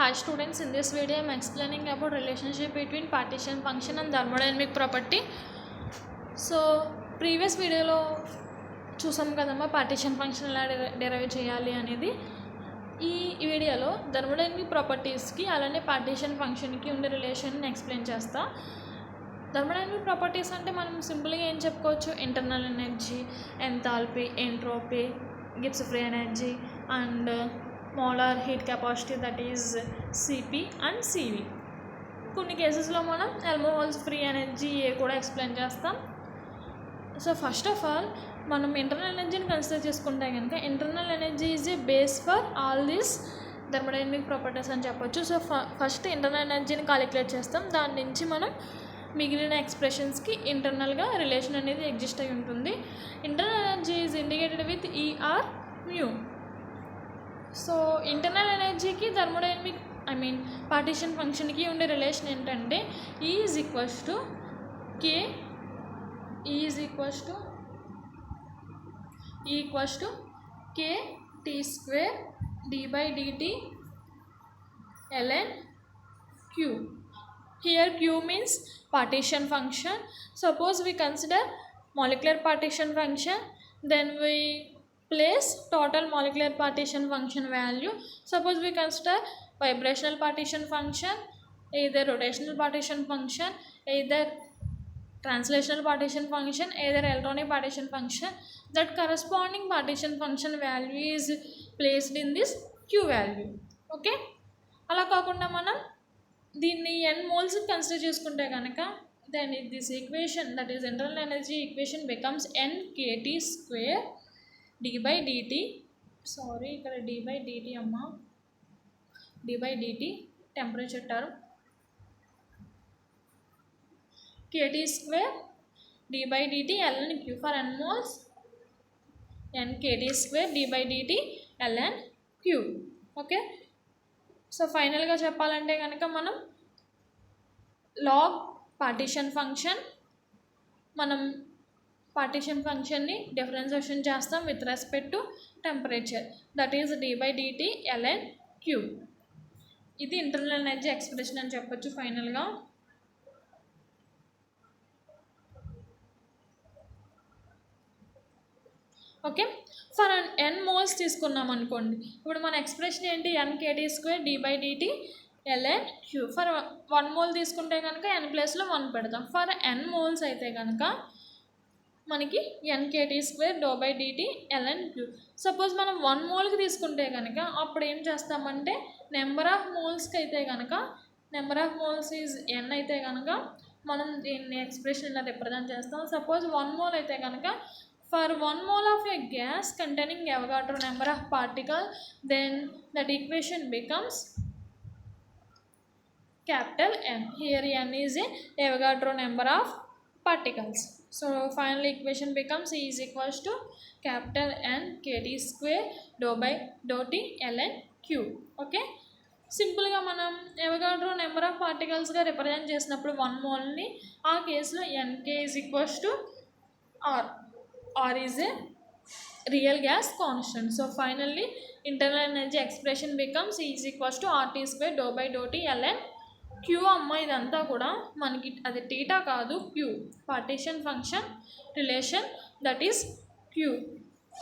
Hi students, in this video I am explaining about relationship between partition function and thermodynamic property. So previous video లో చూసాం కదమ్మా partition function ఎలా derive చేయాలి అనేది. ఈ వీడియోలో థర్మోడైనమిక్ ప్రాపర్టీస్కి అలానే పార్టిషన్ ఫంక్షన్కి ఉండే రిలేషన్ని ఎక్స్ప్లెయిన్ చేస్తా. థర్మోడైనమిక్ ప్రాపర్టీస్ అంటే మనం సింపుల్గా ఏం చెప్పుకోవచ్చు, internal energy, enthalpy, entropy, Gibbs free energy and molar heat capacity, that is CP and CV. కొన్ని కేసెస్లో మనం ఎల్మోల్స్ ఫ్రీ ఎనర్జీ కూడా ఎక్స్ప్లెయిన్ చేస్తాం. సో ఫస్ట్ ఆఫ్ ఆల్ మనం ఇంటర్నల్ ఎనర్జీని కన్సిడర్ చేసుకుంటే కనుక internal energy is a base for all these thermodynamic properties అని చెప్పొచ్చు. సో ఫస్ట్ ఇంటర్నల్ ఎనర్జీని కాలిక్యులేట్ చేస్తాం, దాని నుంచి మనం మిగిలిన ఎక్స్ప్రెషన్స్కి ఇంటర్నల్గా రిలేషన్ అనేది ఎగ్జిస్ట్ అయి ఉంటుంది. Internal energy is indicated with E R mu. So internal ఎనర్జీకి థర్మోడైనమిక్ పార్టిషన్ ఫంక్షన్కి ఉండే రిలేషన్ ఏంటంటే E is equals to K T square d/dt ln Q. Here Q means partition function. Suppose we consider molecular partition function, then we place total molecular partition function value. Suppose we consider vibrational partition function, either rotational partition function, either translational partition function, either electronic partition function, that corresponding partition function value is placed in this Q value. Okay, అలా కాకుండా మనం దీన్ని n moles consider చేసుకుంటే కనుక then this equation, that is internal energy equation, becomes nkt square d/dt, sorry ఇక్కడ d/dt అమ్మా, d/dt temperature term, kt square d/dt ln Q for n moles, nkt square d/dt ln Q. Okay, so ఫైనల్గా చెప్పాలంటే కనుక మనం log partition ఫంక్షన్ని differentiation చేస్తాం with respect to temperature, that is d/dt ln Q. ఇది internal energy expression అని చెప్పొచ్చు ఫైనల్గా. ఓకే, ఫర్ n మోల్స్ తీసుకున్నాం అనుకోండి, ఇప్పుడు మన ఎక్స్ప్రెషన్ ఏంటి, nkt square d/dt ln Q. For 1 mole తీసుకుంటే కనుక n ప్లేస్లో 1 పెడతాం. ఫర్ n మోల్స్ అయితే కనుక మనకి nkt square d/dt ln Q. Suppose మనం 1 మోల్కి తీసుకుంటే కనుక అప్పుడు ఏం చేస్తామంటే నెంబర్ ఆఫ్ మోల్స్కి అయితే కనుక number of moles is n అయితే కనుక మనం దీన్ని ఎక్స్ప్రెషన్ ఇలా రిప్రజెంట్ చేస్తాం. సపోజ్ 1 మోల్ అయితే కనుక for 1 mole of a gas containing Avogadro number of particles, then that equation becomes capital N. Here N is a Avogadro number of particles. So final equation becomes E is equals to capital N kt square d/dt ln Q. Okay, సింపుల్గా మనం Avogadro number of పార్టికల్స్గా represent చేసినప్పుడు 1 మోల్ని ఆ కేసులో nk is equals to R is a real gas constant. So finally internal energy expression becomes E is equals to RT square d/dt ln Q. అమ్మ ఇదంతా కూడా మనకి అది టీటా కాదు, Q, partition function relation, that is Q.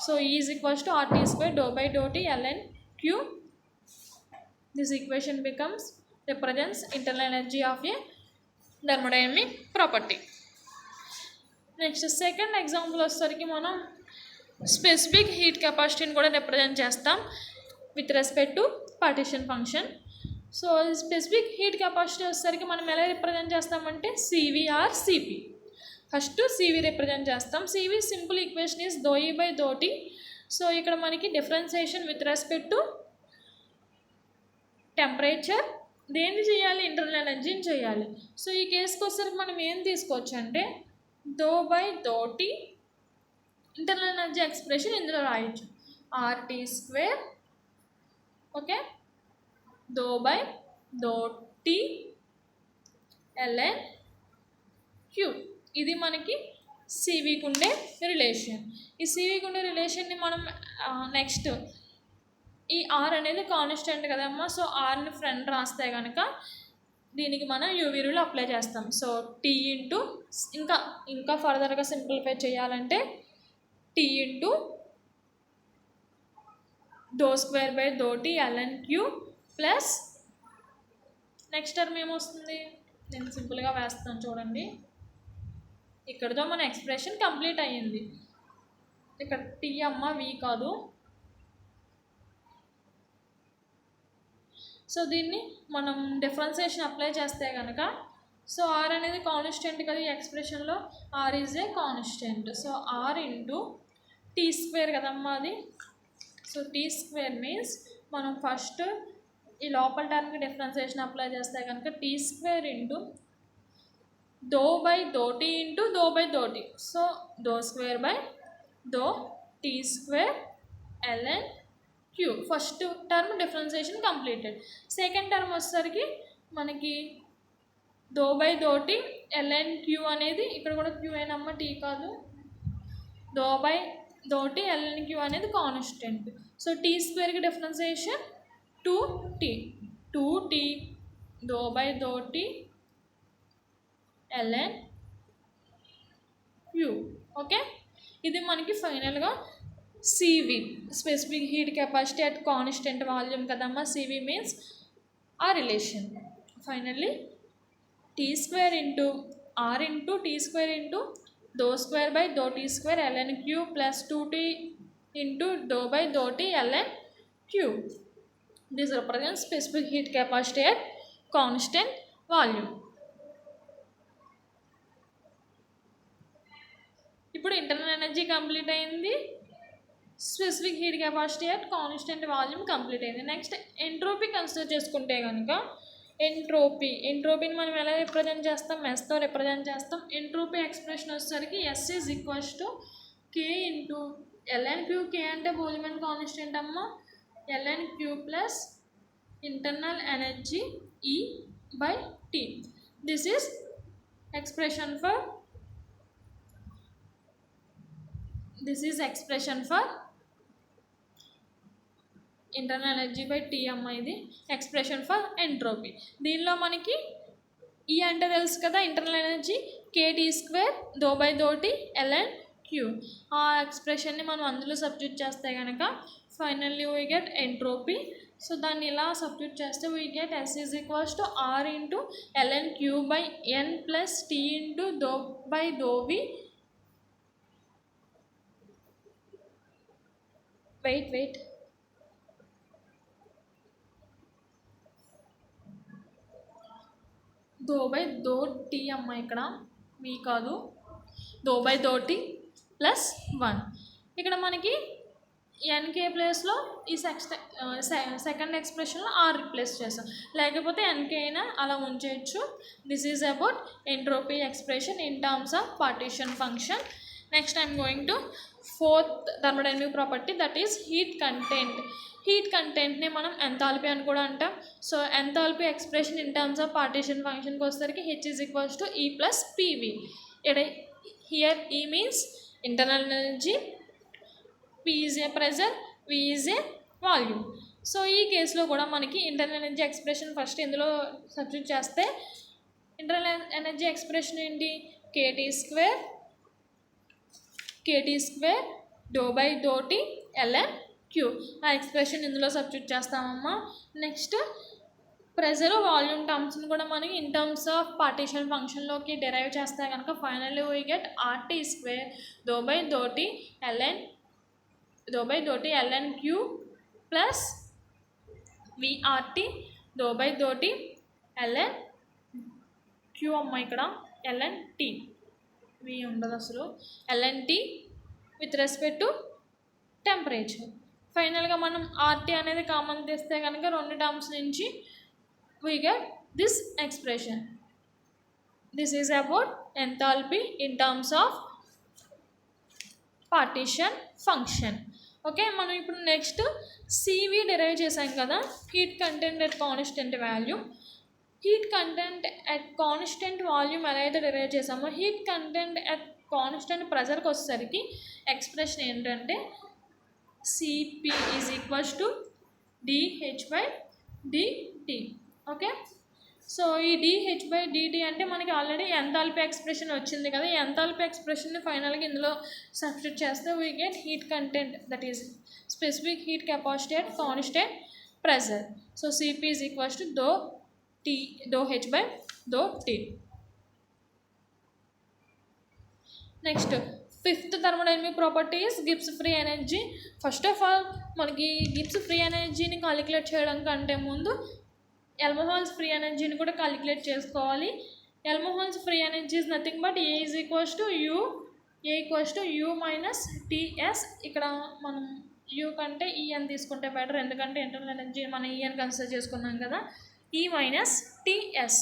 So E is equals to RT square d/dt ln Q. This equation becomes represents internal energy of a thermodynamic property. Next second example వచ్చేసరికి మనం specific heat కెపాసిటీని కూడా represent చేస్తాం with respect to partition function. So specific heat capacity వచ్చేసరికి మనం ఎలా represent చేస్తామంటే C V or C P. First C V represent చేస్తాం. C V simple equation is ∂E/∂T. So ఇక్కడ మనకి differentiation with respect to temperature దేన్ని చేయాలి, ఇంటర్నల్ ఎనర్జీని చేయాలి. సో ఈ కేసుకి వచ్చేసరికి మనం ఏం తీసుకోవచ్చు అంటే ∂/∂T ఇంటర్నల్ ఎనర్జీ ఎక్స్ప్రెషన్ ఇందులో రాయొచ్చు, RT square, okay, ∂/∂T ln Q. ఇది మనకి సివికి ఉండే రిలేషన్. ఈ సివికి ఉండే రిలేషన్ని మనం నెక్స్ట్ ఈ ఆర్ అనేది కాన్స్టెంట్ కదమ్మా. సో ఆర్ని ఫ్రంట్ రాస్తే కనుక దీనికి మనం యూవీ రూల్ అప్లై చేస్తాం. సో టీ ఇంటూ ఇంకా ఫర్దర్గా సింప్లిఫై చేయాలంటే T into though square by though T ln Q plus next term ఏమొస్తుంది, నేను సింపుల్గా వేస్తాను చూడండి. ఇక్కడతో మన ఎక్స్ప్రెషన్ కంప్లీట్ అయ్యింది. ఇక్కడ టీ అమ్మ వి కాదు. సో దీన్ని మనం డిఫరెన్సియేషన్ అప్లై చేస్తే కనుక సో ఆర్ అనేది కాన్స్టెంట్ కదా ఈ ఎక్స్ప్రెషన్లో, R is a constant. So R into T square కదమ్మా అది. సో టీ స్క్వేర్ మీన్స్ మనం ఫస్ట్ ఈ లోపల టర్మ్కి డిఫరెన్సియేషన్ అప్లై చేస్తే కనుక T square into though by though T into though by though T. So dou square by though T square ln Q. First term differentiation completed. Second term వచ్చేసరికి మనకి dou by though T ln Q అనేది, ఇక్కడ కూడా Q అయినమ్మ tea కాదు, దో by though T ln Q అనేది constant. So T స్క్వేర్కి differentiation 2t dou by though T ln Q. Okay, ఇది మనకి ఫైనల్గా C V specific heat capacity at constant volume కదమ్మా. సివి మీన్స్ ఆ relation. Finally T square into R into T square into though square by though T square ln Q plus 2t into though by though T ln Q. This represents specific heat capacity at constant volume. ఇప్పుడు internal energy complete అయింది, specific heat capacity at constant volume complete అయింది. Next entropy consider చేసుకుంటే కనుక ఎంట్రోపీని మనం ఎలా represent చేస్తాం, ఎస్తో రిప్రజెంట్ చేస్తాం. ఎంట్రోపీ ఎక్స్ప్రెషన్ వచ్చేసరికి S is equals to K into ln Q. K అంటే బోల్ట్జ్మాన్ కాన్స్టెంట్ అమ్మ. ln Q plus internal energy E by T. This is expression for internal energy by T అమ్మ. ఇది expression for entropy. దీనిలో మనకి ఈ అంటే తెలుసు కదా internal energy, kT square though by though T ln Q. ఆ ఎక్స్ప్రెషన్ని మనం అందులో సబ్స్టిట్యూట్ చేస్తే కనుక finally we get entropy. So దాన్ని ఇలా సబ్స్టిట్యూట్ చేస్తే we get S is equals to R into ln Q by N plus T into though by దో వి. వెయిట్ దో బై దో టీ అమ్మ, ఇక్కడ మీ కాదు, దో బై దో టీ ప్లస్ 1. ఇక్కడ మనకి ఎన్కే ప్లేస్లో ఈ సెకండ్ ఎక్స్ప్రెషన్లో ఆర్ రిప్లేస్ చేస్తాం, లేకపోతే ఎన్కే అయినా అలా ఉంచేయచ్చు. This is about entropy expression in terms of partition function. Next I'm going to fourth thermodynamic property, that is heat content. Heat కంటెంట్ని మనం ఎంథాల్పీ అని కూడా అంటాం. So enthalpy expression in terms of partition ఫంక్షన్కి వచ్చేసరికి H is equals to E plus P V. Here E means internal energy, P is a pressure, V is a volume. So ఈ కేసులో కూడా మనకి ఇంటర్నల్ ఎనర్జీ ఎక్స్ప్రెషన్ ఫస్ట్ ఇందులో substitute చేస్తే internal energy expression ఏంటి, K T square dou by though T ln Q. ఆ expression ఇందులో substitute చేస్తామమ్మా. నెక్స్ట్ ప్రెజర్ వాల్యూమ్ టర్మ్స్ని కూడా మనకి ఇన్ టర్మ్స్ ఆఫ్ పార్టీషన్ ఫంక్షన్లోకి డెరైవ్ చేస్తే కనుక finally we get R T square though by though T ln Q plus V R T dou by though T ln Q అమ్మ. ఇక్కడ ln టీ వి ఉండదు అసలు, ln T with respect to temperature. ఫైనల్గా మనం RT అనేది కామన్ తీస్తే కనుక రెండు టర్మ్స్ నుంచి we get this expression. This is about enthalpy in terms of partition function. Okay, మనం ఇప్పుడు నెక్స్ట్ సివి డెరైవ్ చేసాం కదా, heat content at constant volume. Heat content at constant volume ఎలా అయితే డెరైవ్ చేసామో హీట్ కంటెంట్ అట్ కాన్స్టెంట్ ప్రెజర్కి వచ్చేసరికి expression ఏంటంటే CP is equals to dH by dt. Okay, so ఈ dH by dt అంటే మనకి ఆల్రెడీ ఎంథాల్పీ ఎక్స్ప్రెషన్ వచ్చింది కదా. ఈ ఎంథాల్పీ ఎక్స్ప్రెషన్ని ఫైనల్గా ఇందులో సబ్స్టిట్యూట్ చేస్తే we get heat content, that is specific heat capacity at constant pressure. So Cp is equals to dou H by dou T. Next fifth thermodynamic property is Gibbs free energy. First of all మనకి Gibbs free ఎనర్జీని calculate చేయడం కంటే ముందు Helmholtz free ఎనర్జీని కూడా calculate చేసుకోవాలి. Helmholtz free energy is nothing but A equals to U minus TS. ఇక్కడ మనం యూ కంటే ఈఎన్ తీసుకుంటే బెటర్, ఎందుకంటే ఇంటర్నల్ ఎనర్జీ మనం ఈఎన్ కన్సిడర్ చేసుకున్నాం కదా. ఈ మైనస్ టీఎస్,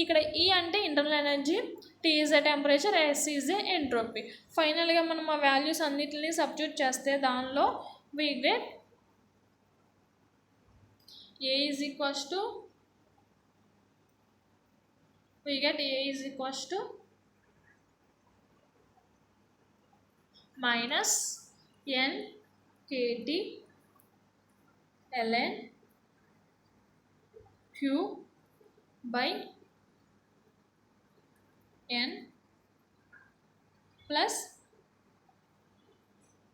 ఇక్కడ ఈ అంటే internal energy, T is a temperature, S is a entropy. ఫైనల్గా మనం ఆ వాల్యూస్ అన్నిటిని సబ్స్టిట్యూట్ చేస్తే దానిలో we get A is equals to minus n kT ln Q by n plus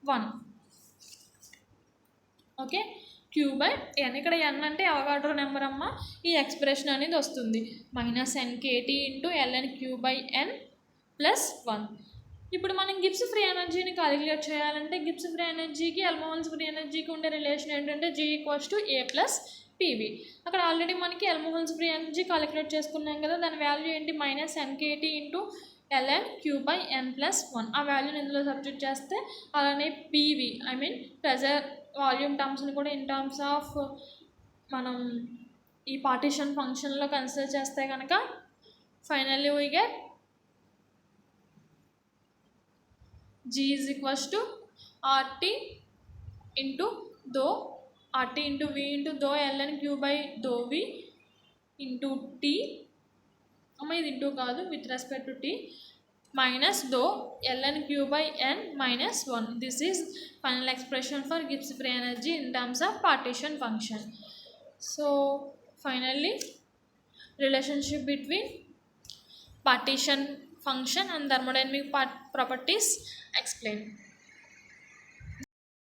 1. Okay, Q by n. ఇక్కడ n అంటే Avogadro number అమ్మ. ఈ ఎక్స్ప్రెషన్ అనేది వస్తుంది -nkt into ln Q by n plus 1. ఇప్పుడు మనం గిబ్స్ ఫ్రీ ఎనర్జీని calculate చేయాలంటే గిబ్స్ ఫ్రీ ఎనర్జీకి ఎల్మోహోల్స్ ఫ్రీ ఎనర్జీకి ఉండే రిలేషన్ ఏంటంటే G equals to A plus PV. అక్కడ ఆల్రెడీ మనకి ఎల్మోహోల్స్ ఫ్రీ ఎనర్జీ క్యాలిక్యులేట్ చేసుకున్నాం కదా. దాని వాల్యూ ఏంటి -nkt into ln Q by n plus 1. ఆ వాల్యూని ఇందులో సబ్స్టిట్యూట్ చేస్తే అలానే PV I mean pressure volume టర్మ్స్ని కూడా ఇన్ టర్మ్స్ ఆఫ్ మనం ఈ పార్టీషన్ ఫంక్షన్లో కన్సిడర్ చేస్తే కనుక finally we get G is equals to RT into dou RT into V into dou ln Q by dou V into T. ఇది into కాదు, with respect to T minus dou ln Q by n minus 1. This is final expression for Gibbs free energy in terms of partition function. So finally relationship between partition function and thermodynamic properties explained.